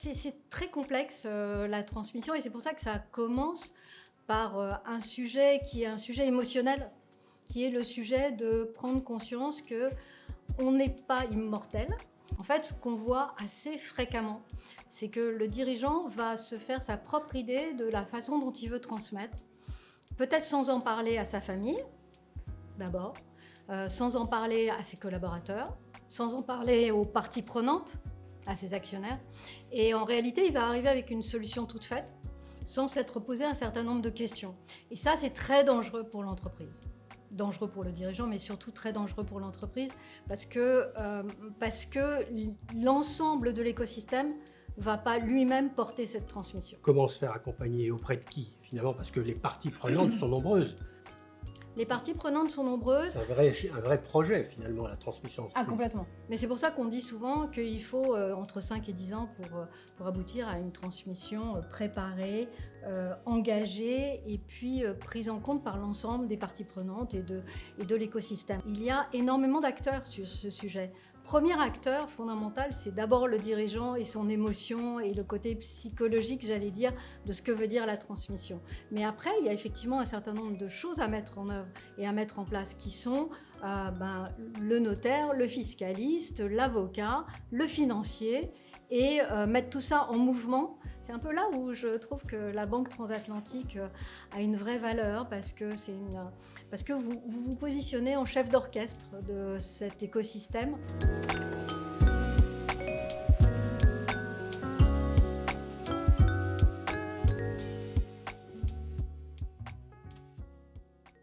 C'est très complexe la transmission et c'est pour ça que ça commence par un sujet qui est un sujet émotionnel, qui est le sujet de prendre conscience que on n'est pas immortel. En fait, ce qu'on voit assez fréquemment, c'est que le dirigeant va se faire sa propre idée de la façon dont il veut transmettre, peut-être sans en parler à sa famille, d'abord, sans en parler à ses collaborateurs, sans en parler aux parties prenantes, à ses actionnaires. Et en réalité, il va arriver avec une solution toute faite, sans s'être posé un certain nombre de questions. Et ça, c'est très dangereux pour l'entreprise. Dangereux pour le dirigeant, mais surtout très dangereux pour l'entreprise, parce que l'ensemble de l'écosystème ne va pas lui-même porter cette transmission. Comment se faire accompagner et auprès de qui, finalement? Parce que les parties prenantes sont nombreuses. Les parties prenantes sont nombreuses. C'est un vrai projet, finalement, la transmission. Ah, complètement. Mais c'est pour ça qu'on dit souvent qu'il faut entre 5 et 10 ans pour aboutir à une transmission préparée, engagée et puis prise en compte par l'ensemble des parties prenantes et de l'écosystème. Il y a énormément d'acteurs sur ce sujet. Premier acteur fondamental, c'est d'abord le dirigeant et son émotion et le côté psychologique, j'allais dire, de ce que veut dire la transmission. Mais après, il y a effectivement un certain nombre de choses à mettre en œuvre et à mettre en place qui sont le notaire, le fiscaliste, l'avocat, le financier et mettre tout ça en mouvement. C'est un peu là où je trouve que la Banque Transatlantique a une vraie valeur parce que vous vous positionnez en chef d'orchestre de cet écosystème.